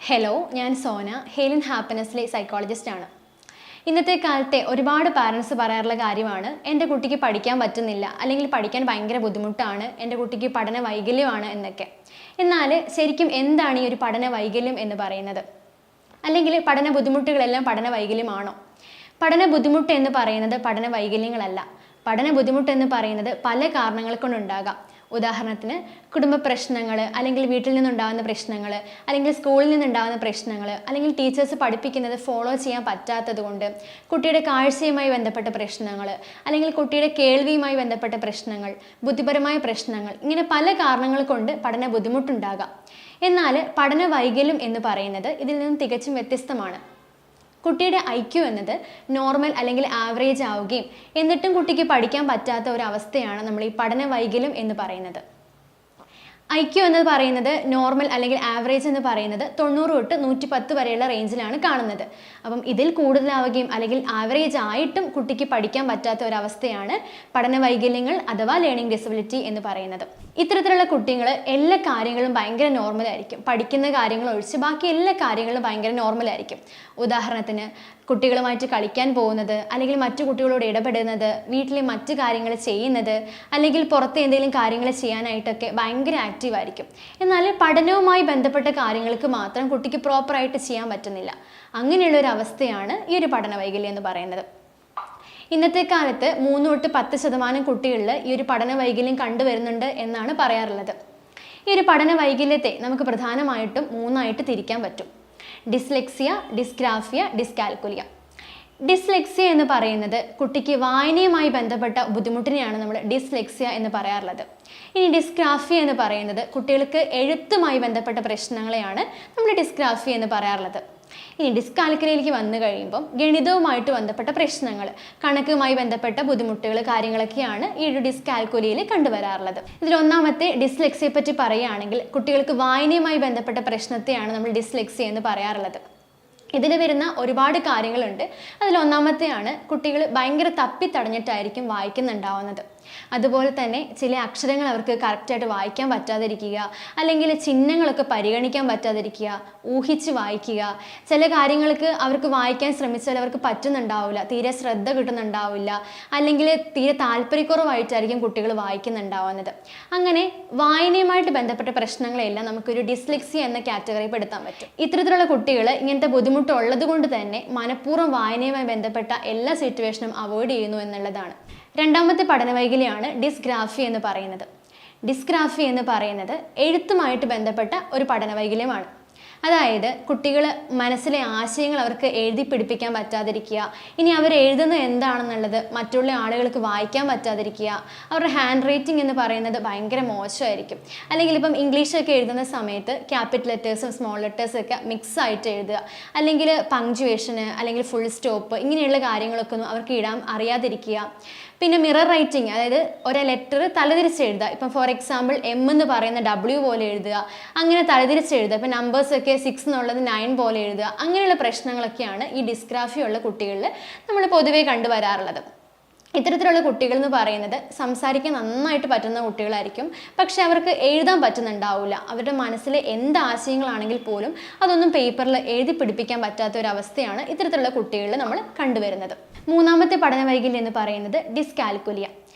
Hello, ഞാൻ സോന, ഹെയിലിൻ ഹാപ്പിനെസ്സിലെ സൈക്കോളജിസ്റ്റാണ്. ഇന്നത്തെ കാലത്തെ ഒരുപാട് പാരൻസ് പറയാറുള്ള കാര്യമാണ്, എൻ്റെ കുട്ടിക്ക് പഠിക്കാൻ പറ്റുന്നില്ല, അല്ലെങ്കിൽ പഠിക്കാൻ ഭയങ്കര ബുദ്ധിമുട്ടാണ്, എൻ്റെ കുട്ടിക്ക് പഠന വൈകല്യമാണ് എന്നൊക്കെ. എന്നാൽ ശരിക്കും എന്താണ് ഈ ഒരു പഠന വൈകല്യം എന്ന് പറയുന്നത്? അല്ലെങ്കിൽ പഠന ബുദ്ധിമുട്ടുകളെല്ലാം പഠന വൈകല്യമാണോ? പഠന ബുദ്ധിമുട്ട് എന്ന് പറയുന്നത് പഠന വൈകല്യങ്ങളല്ല. പഠന ബുദ്ധിമുട്ട് എന്ന് പറയുന്നത് പല കാരണങ്ങൾ കൊണ്ടുണ്ടാകാം. ഉദാഹരണത്തിന് കുടുംബ പ്രശ്നങ്ങൾ, അല്ലെങ്കിൽ വീട്ടിൽ നിന്നുണ്ടാകുന്ന പ്രശ്നങ്ങൾ, അല്ലെങ്കിൽ സ്കൂളിൽ നിന്നുണ്ടാകുന്ന പ്രശ്നങ്ങൾ, അല്ലെങ്കിൽ ടീച്ചേഴ്സ് പഠിപ്പിക്കുന്നത് ഫോളോ ചെയ്യാൻ പറ്റാത്തത് കൊണ്ട്, കുട്ടിയുടെ കാഴ്ചയുമായി ബന്ധപ്പെട്ട പ്രശ്നങ്ങൾ, അല്ലെങ്കിൽ കുട്ടിയുടെ കേൾവിയുമായി ബന്ധപ്പെട്ട പ്രശ്നങ്ങൾ, ബുദ്ധിപരമായ പ്രശ്നങ്ങൾ, ഇങ്ങനെ പല കാരണങ്ങൾ കൊണ്ട് പഠന ബുദ്ധിമുട്ടുണ്ടാകാം. എന്നാൽ പഠന വൈകല്യം എന്ന് പറയുന്നത് ഇതിൽ നിന്നും തികച്ചും വ്യത്യസ്തമാണ്. കുട്ടിയുടെ IQ എന്നത് നോർമൽ അല്ലെങ്കിൽ ആവറേജ് ആവുകയും എന്നിട്ടും കുട്ടിക്ക് പഠിക്കാൻ പറ്റാത്ത ഒരു അവസ്ഥയാണ് നമ്മൾ ഈ പഠന വൈകല്യം എന്ന് പറയുന്നത്. IQ എന്ന് പറയുന്നത് നോർമൽ അല്ലെങ്കിൽ ആവറേജ് എന്ന് പറയുന്നത് 90 തൊട്ട് 110 വരെയുള്ള റേഞ്ചിലാണ് കാണുന്നത്. അപ്പം ഇതിൽ കൂടുതലാവുകയും അല്ലെങ്കിൽ ആവറേജ് ആയിട്ടും കുട്ടിക്ക് പഠിക്കാൻ പറ്റാത്ത ഒരവസ്ഥയാണ് പഠന വൈകല്യങ്ങൾ അഥവാ ലേണിംഗ് ഡിസബിലിറ്റി എന്ന് പറയുന്നത്. ഇത്തരത്തിലുള്ള കുട്ടികൾ എല്ലാ കാര്യങ്ങളും ഭയങ്കര നോർമലായിരിക്കും. പഠിക്കുന്ന കാര്യങ്ങൾ ഒഴിച്ച് ബാക്കി എല്ലാ കാര്യങ്ങളും ഭയങ്കര നോർമലായിരിക്കും. ഉദാഹരണത്തിന് കുട്ടികളുമായിട്ട് കളിക്കാൻ പോകുന്നത്, അല്ലെങ്കിൽ മറ്റു കുട്ടികളോട് ഇടപെടുന്നത്, വീട്ടിലെ മറ്റു കാര്യങ്ങൾ ചെയ്യുന്നത്, അല്ലെങ്കിൽ പുറത്ത് എന്തെങ്കിലും കാര്യങ്ങൾ ചെയ്യാനായിട്ടൊക്കെ ഭയങ്കര ആക്റ്റീവ് ആയിരിക്കും. എന്നാൽ പഠനവുമായി ബന്ധപ്പെട്ട കാര്യങ്ങൾക്ക് മാത്രം കുട്ടിക്ക് പ്രോപ്പറായിട്ട് ചെയ്യാൻ പറ്റുന്നില്ല. അങ്ങനെയുള്ളൊരു അവസ്ഥയാണ് ഈ ഒരു പഠന വൈകല്യം എന്ന് പറയുന്നത്. ഇന്നത്തെ കാലത്ത് 3 തൊട്ട് 10% കുട്ടികളിൽ ഈ ഒരു പഠന വൈകല്യം കണ്ടുവരുന്നുണ്ട് എന്നാണ് പറയാറുള്ളത്. ഈ ഒരു പഠന വൈകല്യത്തെ നമുക്ക് പ്രധാനമായിട്ടും 3ആയിട്ട് തിരിക്കാൻ പറ്റും: ഡിസ്ലെക്സിയ, ഡിസ്ഗ്രാഫിയ, ഡിസ്കാൽക്കുലിയ. ഡിസ്ലെക്സിയ എന്ന് പറയുന്നത് കുട്ടിക്ക് വായനയുമായി ബന്ധപ്പെട്ട ബുദ്ധിമുട്ടിനെയാണ് നമ്മൾ ഡിസ്ലെക്സിയ എന്ന് പറയാറുള്ളത്. ഇനി ഡിസ്ഗ്രാഫിയ എന്ന് പറയുന്നത് കുട്ടികൾക്ക് എഴുത്തുമായി ബന്ധപ്പെട്ട പ്രശ്നങ്ങളെയാണ് നമ്മൾ ഡിസ്ഗ്രാഫിയ എന്ന് പറയാറുള്ളത്. ഇനി ഡിസ്കാൽക്കുലിയയിലേക്ക് വന്നു കഴിയുമ്പം ഗണിതവുമായിട്ട് ബന്ധപ്പെട്ട പ്രശ്നങ്ങൾ, കണക്കുമായി ബന്ധപ്പെട്ട ബുദ്ധിമുട്ടുകൾ, കാര്യങ്ങളൊക്കെയാണ് ഈ ഒരു ഡിസ്കാൽക്കുലിയയിൽ കണ്ടുവരാറുള്ളത്. ഇതിൽ ഒന്നാമത്തെ ഡിസ്ലെക്സിയെ പറ്റി പറയുകയാണെങ്കിൽ, കുട്ടികൾക്ക് വായനയുമായി ബന്ധപ്പെട്ട പ്രശ്നത്തെയാണ് നമ്മൾ ഡിസ്ലെക്സിയ എന്ന് പറയാറുള്ളത്. ഇതിൽ വരുന്ന ഒരുപാട് കാര്യങ്ങളുണ്ട്. അതിൽ ഒന്നാമത്തെയാണ് കുട്ടികൾ ഭയങ്കര തപ്പിത്തടഞ്ഞിട്ടായിരിക്കും വായിക്കുന്നുണ്ടാവുന്നത്. അതുപോലെ തന്നെ ചില അക്ഷരങ്ങൾ അവർക്ക് കറക്റ്റായിട്ട് വായിക്കാൻ പറ്റാതിരിക്കുക, അല്ലെങ്കിൽ ചിഹ്നങ്ങളൊക്കെ പരിഗണിക്കാൻ പറ്റാതിരിക്കുക, ഊഹിച്ച് വായിക്കുക. ചില കാര്യങ്ങൾക്ക് അവർക്ക് വായിക്കാൻ ശ്രമിച്ചാൽ അവർക്ക് പറ്റുന്നുണ്ടാവില്ല, തീരെ ശ്രദ്ധ കിട്ടുന്നുണ്ടാവില്ല, അല്ലെങ്കിൽ തീരെ താല്പര്യക്കുറവായിട്ടായിരിക്കും കുട്ടികൾ വായിക്കുന്നുണ്ടാവുന്നത്. അങ്ങനെ വായനയുമായിട്ട് ബന്ധപ്പെട്ട പ്രശ്നങ്ങളെല്ലാം നമുക്കൊരു ഡിസ്ലെക്സിയ എന്ന കാറ്റഗറിയിൽ പെടുത്താൻ പറ്റും. ഇത്തരത്തിലുള്ള കുട്ടികൾ ഇങ്ങനത്തെ ബുദ്ധിമുട്ടുള്ളത് കൊണ്ട് തന്നെ മനഃപൂർവ്വം വായനയുമായി ബന്ധപ്പെട്ട എല്ലാ സിറ്റുവേഷനും അവോയ്ഡ് ചെയ്യുന്നു എന്നുള്ളതാണ്. രണ്ടാമത്തെ പഠന വൈകല്യമാണ് ഡിസ്ഗ്രാഫിയ എന്ന് പറയുന്നത്. ഡിസ്ഗ്രാഫിയ എന്ന് പറയുന്നത് എഴുത്തുമായിട്ട് ബന്ധപ്പെട്ട ഒരു പഠന വൈകല്യമാണ്. അതായത് കുട്ടികൾ മനസ്സിലെ ആശയങ്ങൾ അവർക്ക് എഴുതി പിടിപ്പിക്കാൻ പറ്റാതിരിക്കുക, ഇനി അവർ എഴുതുന്നത് എന്താണെന്നുള്ളത് മറ്റുള്ള ആളുകൾക്ക് വായിക്കാൻ പറ്റാതിരിക്കുക, അവരുടെ ഹാൻഡ് റൈറ്റിംഗ് എന്ന് പറയുന്നത് ഭയങ്കര മോശമായിരിക്കും. അല്ലെങ്കിൽ ഇപ്പം ഇംഗ്ലീഷൊക്കെ എഴുതുന്ന സമയത്ത് ക്യാപിറ്റൽ ലെറ്റേഴ്സും സ്മോൾ ലെറ്റേഴ്സൊക്കെ മിക്സ് ആയിട്ട് എഴുതുക, അല്ലെങ്കിൽ പങ്ക്ച്വേഷന് അല്ലെങ്കിൽ ഫുൾ സ്റ്റോപ്പ് ഇങ്ങനെയുള്ള കാര്യങ്ങളൊക്കെ ഒന്നും അവർക്ക് ഇടാൻ അറിയാതിരിക്കുക. പിന്നെ മിറർ റൈറ്റിംഗ്, അതായത് ഒരു ലെറ്റർ തലതിരിച്ച് എഴുതുക. ഇപ്പം ഫോർ എക്സാമ്പിൾ M എന്ന് പറയുന്ന W പോലെ എഴുതുക, അങ്ങനെ തലതിരിച്ച് എഴുതുക. ഇപ്പം നമ്പേഴ്സൊക്കെ 6 എന്നുള്ളത് 9 പോലെ എഴുതുക. അങ്ങനെയുള്ള പ്രശ്നങ്ങളൊക്കെയാണ് ഈ ഡിസ്ഗ്രാഫിയ ഉള്ള കുട്ടികളിൽ നമ്മൾ പൊതുവെ കണ്ടുവരാറുള്ളത്. ഇത്തരത്തിലുള്ള കുട്ടികൾ എന്ന് പറയുന്നത് സംസാരിക്കാൻ നന്നായിട്ട് പറ്റുന്ന കുട്ടികളായിരിക്കും, പക്ഷെ അവർക്ക് എഴുതാൻ പറ്റുന്നുണ്ടാവില്ല. അവരുടെ മനസ്സിലെ എന്ത് ആശയങ്ങളാണെങ്കിൽ പോലും അതൊന്നും പേപ്പറിൽ എഴുതി പിടിപ്പിക്കാൻ പറ്റാത്ത ഒരു അവസ്ഥയാണ് ഇത്തരത്തിലുള്ള കുട്ടികളിൽ നമ്മൾ കണ്ടുവരുന്നത്. മൂന്നാമത്തെ പഠന വൈകല്യം എന്ന് പറയുന്നത് ഡിസ്കാൽക്കുലിയ.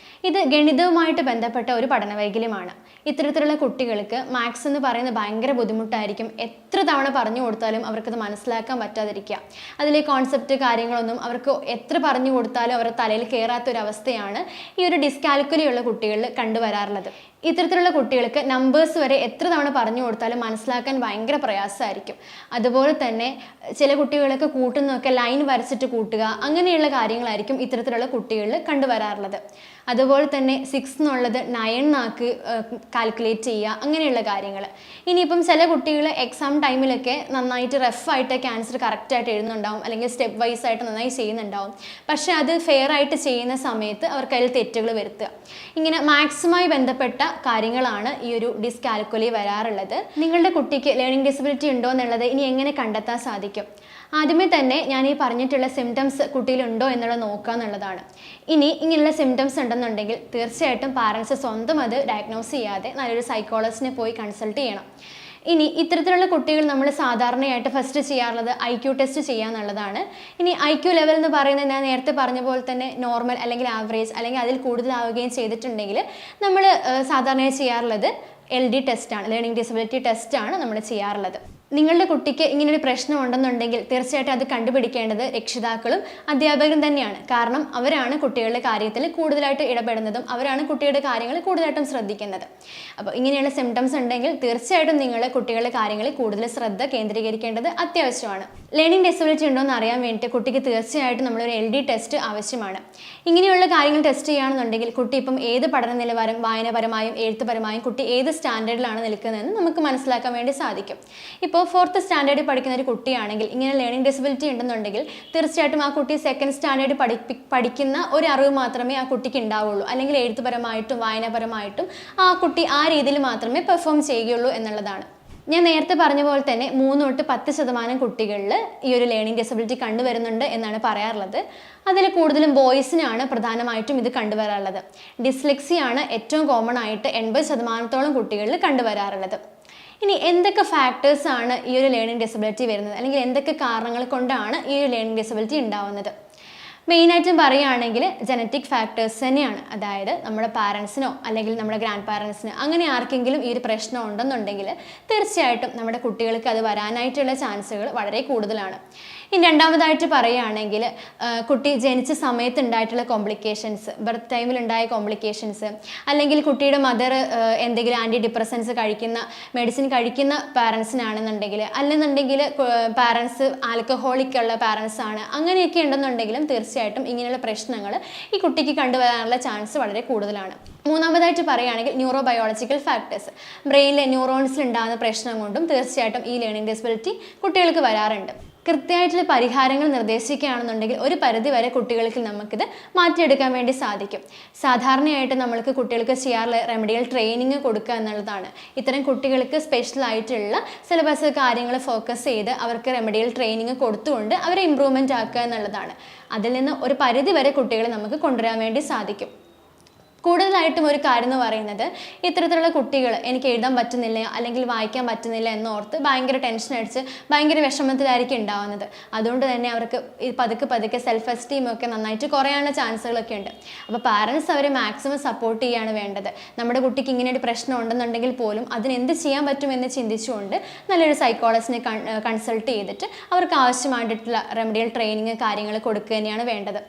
ഇത് ഗണിതവുമായിട്ട് ബന്ധപ്പെട്ട ഒരു പഠന വൈകല്യമാണ്. ഇത്തരത്തിലുള്ള കുട്ടികൾക്ക് മാത്സ് എന്ന് പറയുന്നത് ഭയങ്കര ബുദ്ധിമുട്ടായിരിക്കും. എത്ര തവണ പറഞ്ഞു കൊടുത്താലും അവർക്കത് മനസ്സിലാക്കാൻ പറ്റാതിരിക്കുക. അതിലെ കോൺസെപ്റ്റ് കാര്യങ്ങളൊന്നും അവർക്ക് എത്ര പറഞ്ഞു കൊടുത്താലും അവരുടെ തലയിൽ കയറാത്തൊരവസ്ഥയാണ് ഈ ഒരു ഡിസ്കാൽക്കുലിയുള്ള കുട്ടികളിൽ കണ്ടുവരാറുള്ളത്. ഇത്തരത്തിലുള്ള കുട്ടികൾക്ക് നമ്പേഴ്സ് വരെ എത്ര തവണ പറഞ്ഞു കൊടുത്താലും മനസ്സിലാക്കാൻ ഭയങ്കര പ്രയാസമായിരിക്കും. അതുപോലെ തന്നെ ചില കുട്ടികളൊക്കെ കൂട്ടുന്നതൊക്കെ ലൈൻ വരച്ചിട്ട് കൂട്ടുക, അങ്ങനെയുള്ള കാര്യങ്ങളായിരിക്കും ഇത്തരത്തിലുള്ള കുട്ടികളിൽ കണ്ടുവരാറുള്ളത്. അതുപോലെ തന്നെ 6 എന്നുള്ളത് 9 എന്നാക്കി കാൽക്കുലേറ്റ് ചെയ്യുക, അങ്ങനെയുള്ള കാര്യങ്ങൾ. ഇനിയിപ്പം ചില കുട്ടികൾ എക്സാം ടൈമിലൊക്കെ നന്നായിട്ട് റഫായിട്ടൊക്കെ ആൻസർ കറക്റ്റായിട്ട് എഴുതുന്നുണ്ടാവും, അല്ലെങ്കിൽ സ്റ്റെപ്പ് വൈസ് ആയിട്ട് നന്നായി ചെയ്യുന്നുണ്ടാവും. പക്ഷേ അത് ഫെയർ ആയിട്ട് ചെയ്യുന്ന സമയത്ത് അവർക്ക് അതിൽ തെറ്റുകൾ വരുത്തുക. ഇങ്ങനെ മാത്സുമായി ബന്ധപ്പെട്ട കാര്യങ്ങളാണ് ഈ ഒരു ഡിസ്കാൽക്കുലി വരാറുള്ളത്. നിങ്ങളുടെ കുട്ടിക്ക് ലേണിംഗ് ഡിസബിലിറ്റി ഉണ്ടോ എന്നുള്ളത് ഇനി എങ്ങനെ കണ്ടെത്താൻ സാധിക്കും? ആദ്യമേ തന്നെ ഞാൻ ഈ പറഞ്ഞിട്ടുള്ള സിംറ്റംസ് കുട്ടിയിലുണ്ടോ എന്നുള്ളത് നോക്കുക എന്നുള്ളതാണ്. ഇനി ഇങ്ങനെയുള്ള സിംറ്റംസ് ഉണ്ടെന്നുണ്ടെങ്കിൽ തീർച്ചയായിട്ടും പാരൻസ് സ്വന്തം അത് ഡയഗ്നോസ് ചെയ്യാതെ നല്ലൊരു സൈക്കോളജിസ്റ്റിനെ പോയി കൺസൾട്ട് ചെയ്യണം. ഇനി ഇത്തരത്തിലുള്ള കുട്ടികൾ നമ്മൾ സാധാരണയായിട്ട് ഫസ്റ്റ് ചെയ്യാറുള്ളത് IQ ടെസ്റ്റ് ചെയ്യാന്നുള്ളതാണ്. ഇനി IQ ലെവൽ എന്ന് പറയുന്നത് ഞാൻ നേരത്തെ പറഞ്ഞ പോലെ തന്നെ നോർമൽ അല്ലെങ്കിൽ ആവറേജ് അല്ലെങ്കിൽ അതിൽ കൂടുതലാവുകയും ചെയ്തിട്ടുണ്ടെങ്കിൽ നമ്മൾ സാധാരണയായി ചെയ്യാറുള്ളത് LD ടെസ്റ്റാണ്, ലേണിംഗ് ഡിസബിലിറ്റി ടെസ്റ്റാണ് നമ്മൾ ചെയ്യാറുള്ളത്. നിങ്ങളുടെ കുട്ടിക്ക് ഇങ്ങനൊരു പ്രശ്നം ഉണ്ടെന്നുണ്ടെങ്കിൽ തീർച്ചയായിട്ടും അത് കണ്ടുപിടിക്കേണ്ടത് രക്ഷിതാക്കളും അധ്യാപകരും തന്നെയാണ്. കാരണം അവരാണ് കുട്ടികളുടെ കാര്യത്തിൽ കൂടുതലായിട്ട് ഇടപെടുന്നതും അവരാണ് കുട്ടിയുടെ കാര്യങ്ങൾ കൂടുതലായിട്ടും ശ്രദ്ധിക്കുന്നത്. അപ്പോൾ ഇങ്ങനെയുള്ള സിംറ്റംസ് ഉണ്ടെങ്കിൽ തീർച്ചയായിട്ടും നിങ്ങൾ കുട്ടികളുടെ കാര്യങ്ങളിൽ കൂടുതൽ ശ്രദ്ധ കേന്ദ്രീകരിക്കേണ്ടത് അത്യാവശ്യമാണ്. ലേണിംഗ് ഡിസബിലിറ്റി ഉണ്ടോ എന്ന് അറിയാൻ വേണ്ടിയിട്ട് കുട്ടിക്ക് തീർച്ചയായിട്ടും നമ്മളൊരു LD ടെസ്റ്റ് ആവശ്യമാണ്. ഇങ്ങനെയുള്ള കാര്യങ്ങൾ ടെസ്റ്റ് ചെയ്യുകയാണെന്നുണ്ടെങ്കിൽ കുട്ടി ഇപ്പം ഏത് പഠന നിലവാരം, വായനപരമായും എഴുത്തുപരമായും കുട്ടി ഏത് സ്റ്റാൻഡേർഡിലാണ് നിൽക്കുന്നതെന്ന് നമുക്ക് മനസ്സിലാക്കാൻ വേണ്ടി സാധിക്കും. ഇപ്പോൾ 4th സ്റ്റാൻഡേർഡിൽ പഠിക്കുന്ന ഒരു കുട്ടിയാണെങ്കിൽ ഇങ്ങനെ ലേണിംഗ് ഡിസബിലിറ്റി ഉണ്ടെന്നുണ്ടെങ്കിൽ തീർച്ചയായിട്ടും ആ കുട്ടി 2nd സ്റ്റാൻഡേർഡിൽ പഠിക്കുന്ന ഒരു അറിവ് മാത്രമേ ആ കുട്ടിക്ക് ഉണ്ടാവുള്ളൂ. അല്ലെങ്കിൽ എഴുത്തുപരമായിട്ടും വായനാപരമായിട്ടും ആ കുട്ടി ആ രീതിയിൽ മാത്രമേ പെർഫോം ചെയ്യുകയുള്ളൂ എന്നുള്ളതാണ്. ഞാൻ നേരത്തെ പറഞ്ഞ പോലെ തന്നെ 3 തൊട്ട് 10% കുട്ടികളിൽ ഈ ഒരു ലേണിംഗ് ഡിസബിലിറ്റി കണ്ടുവരുന്നുണ്ട് എന്നാണ് പറയാറുള്ളത്. അതിൽ കൂടുതലും ബോയ്സിനാണ് പ്രധാനമായിട്ടും ഇത് കണ്ടുവരാറുള്ളത്. ഡിസ്ലെക്സിയാണ് ഏറ്റവും കോമൺ ആയിട്ട് 80% കുട്ടികളിൽ കണ്ടുവരാറുള്ളത്. ഇനി എന്തൊക്കെ ഫാക്ടേഴ്സാണ് ഈ ഒരു ലേണിംഗ് ഡിസബിലിറ്റി വരുന്നത്, അല്ലെങ്കിൽ എന്തൊക്കെ കാരണങ്ങൾ കൊണ്ടാണ് ഈ ഒരു ലേണിംഗ് ഡിസബിലിറ്റി ഉണ്ടാവുന്നത്? മെയിനായിട്ടും പറയുകയാണെങ്കിൽ ജനറ്റിക് ഫാക്ടേഴ്സ് തന്നെയാണ്. അതായത് നമ്മുടെ പാരൻസിനോ അല്ലെങ്കിൽ നമ്മുടെ ഗ്രാൻഡ് പാരൻസിനോ അങ്ങനെ ആർക്കെങ്കിലും ഈ ഒരു പ്രശ്നം ഉണ്ടെന്നുണ്ടെങ്കിൽ തീർച്ചയായിട്ടും നമ്മുടെ കുട്ടികൾക്ക് അത് വരാനായിട്ടുള്ള ചാൻസുകൾ വളരെ കൂടുതലാണ്. ഇനി രണ്ടാമതായിട്ട് പറയുകയാണെങ്കിൽ കുട്ടി ജനിച്ച സമയത്ത് ഉണ്ടായിട്ടുള്ള കോംപ്ലിക്കേഷൻസ്, ബർത്ത് ടൈമിൽ ഉണ്ടായ കോംപ്ലിക്കേഷൻസ്, അല്ലെങ്കിൽ കുട്ടിയുടെ മദർ എന്തെങ്കിലും ആൻറ്റി ഡിപ്രസൻസ് കഴിക്കുന്ന മെഡിസിൻ കഴിക്കുന്ന പാരൻസിനാണെന്നുണ്ടെങ്കിൽ, അല്ലെന്നുണ്ടെങ്കിൽ പാരൻസ് ആൽക്കഹോളിക് ഉള്ള പാരൻസ് ആണ്, അങ്ങനെയൊക്കെ ഉണ്ടെന്നുണ്ടെങ്കിലും തീർച്ചയായിട്ടും ഇങ്ങനെയുള്ള പ്രശ്നങ്ങൾ ഈ കുട്ടിക്ക് കണ്ടുവരാനുള്ള ചാൻസ് വളരെ കൂടുതലാണ്. മൂന്നാമതായിട്ട് പറയുകയാണെങ്കിൽ ന്യൂറോബയോളജിക്കൽ ഫാക്ടേഴ്സ്, ബ്രെയിനിലെ ന്യൂറോൺസിൽ ഉണ്ടാകുന്ന പ്രശ്നം കൊണ്ടും തീർച്ചയായിട്ടും ഈ ലേണിംഗ് ഡിസബിലിറ്റി കുട്ടികൾക്ക് വരാറുണ്ട്. കൃത്യമായിട്ടുള്ള പരിഹാരങ്ങൾ നിർദ്ദേശിക്കുകയാണെന്നുണ്ടെങ്കിൽ ഒരു പരിധി വരെ കുട്ടികൾക്ക് നമുക്കിത് മാറ്റിയെടുക്കാൻ വേണ്ടി സാധിക്കും. സാധാരണയായിട്ട് നമ്മൾക്ക് കുട്ടികൾക്ക് ചെയ്യാറുള്ള റെമഡിയൽ ട്രെയിനിങ് കൊടുക്കുക എന്നുള്ളതാണ്. ഇത്തരം കുട്ടികൾക്ക് സ്പെഷ്യൽ ആയിട്ടുള്ള സിലബസ് കാര്യങ്ങൾ ഫോക്കസ് ചെയ്ത് അവർക്ക് റെമഡിയൽ ട്രെയിനിങ് കൊടുത്തുകൊണ്ട് അവരെ ഇമ്പ്രൂവ്മെൻ്റ് ആക്കുക എന്നുള്ളതാണ്. അതിൽ നിന്ന് ഒരു പരിധി വരെ കുട്ടികളെ നമുക്ക് കൊണ്ടുവരാൻ വേണ്ടി സാധിക്കും. കൂടുതലായിട്ടും ഒരു കാര്യം എന്ന് പറയുന്നത്, ഇത്തരത്തിലുള്ള കുട്ടികൾ എനിക്ക് എഴുതാൻ പറ്റുന്നില്ല അല്ലെങ്കിൽ വായിക്കാൻ പറ്റുന്നില്ല എന്നോർത്ത് ഭയങ്കര ടെൻഷൻ അടിച്ച് ഭയങ്കര വിഷമത്തിലായിരിക്കും ഉണ്ടാവുന്നത്. അതുകൊണ്ട് തന്നെ അവർക്ക് ഈ പതുക്കെ സെൽഫ് എസ്റ്റീം ഒക്കെ നന്നായിട്ട് കുറയാനുള്ള ചാൻസുകളൊക്കെ ഉണ്ട്. അപ്പോൾ പാരൻസ് അവരെ മാക്സിമം സപ്പോർട്ട് ചെയ്യുകയാണ് വേണ്ടത്. നമ്മുടെ കുട്ടിക്ക് ഇങ്ങനെ ഒരു പ്രശ്നം ഉണ്ടെന്നുണ്ടെങ്കിൽ പോലും അതിനെന്ത് ചെയ്യാൻ പറ്റുമെന്ന് ചിന്തിച്ചുകൊണ്ട് നല്ലൊരു സൈക്കോളജിസ്റ്റിനെ കൺസൾട്ട് ചെയ്തിട്ട് അവർക്ക് ആവശ്യമായിട്ടുള്ള റെമഡിയൽ ട്രെയിനിങ് കാര്യങ്ങൾ കൊടുക്കുക തന്നെയാണ് വേണ്ടത്.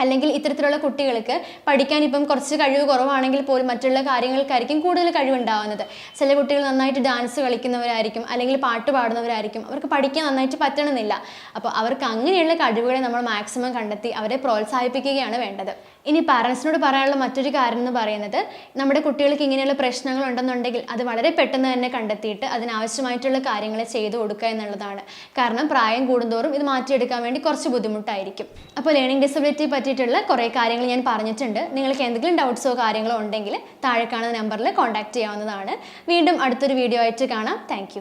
അല്ലെങ്കിൽ ഇത്തരത്തിലുള്ള കുട്ടികൾക്ക് പഠിക്കാൻ ഇപ്പം കുറച്ച് കഴിവ് കുറവാണെങ്കിൽ പോലും മറ്റുള്ള കാര്യങ്ങൾക്കായിരിക്കും കൂടുതൽ കഴിവുണ്ടാവുന്നത്. ചില കുട്ടികൾ നന്നായിട്ട് ഡാൻസ് കളിക്കുന്നവരായിരിക്കും, അല്ലെങ്കിൽ പാട്ട് പാടുന്നവരായിരിക്കും, അവർക്ക് പഠിക്കാൻ നന്നായിട്ട് പറ്റണമെന്നില്ല. അപ്പോൾ അവർക്ക് അങ്ങനെയുള്ള കഴിവുകളെ നമ്മൾ മാക്സിമം കണ്ടെത്തി അവരെ പ്രോത്സാഹിപ്പിക്കുകയാണ് വേണ്ടത്. ഇനി പാരൻസിനോട് പറയാനുള്ള മറ്റൊരു കാര്യം എന്ന് പറയുന്നത്, നമ്മുടെ കുട്ടികൾക്ക് ഇങ്ങനെയുള്ള പ്രശ്നങ്ങൾ ഉണ്ടെന്നുണ്ടെങ്കിൽ അത് വളരെ പെട്ടെന്ന് തന്നെ കണ്ടെത്തിയിട്ട് അതിനാവശ്യമായിട്ടുള്ള കാര്യങ്ങൾ ചെയ്തു കൊടുക്കുക എന്നുള്ളതാണ്. കാരണം പ്രായം കൂടുന്തോറും ഇത് മാറ്റിയെടുക്കാൻ വേണ്ടി കുറച്ച് ബുദ്ധിമുട്ടായിരിക്കും. അപ്പോൾ ലേണിംഗ് ഡിസബിലിറ്റി പറ്റിയിട്ടുള്ള കുറേ കാര്യങ്ങൾ ഞാൻ പറഞ്ഞിട്ടുണ്ട്. നിങ്ങൾക്ക് എന്തെങ്കിലും ഡൗട്ട്സോ കാര്യങ്ങളോ ഉണ്ടെങ്കിൽ താഴെ കാണുന്ന നമ്പറിൽ കോൺടാക്ട് ചെയ്യാവുന്നതാണ്. വീണ്ടും അടുത്തൊരു വീഡിയോ ആയിട്ട് കാണാം. താങ്ക്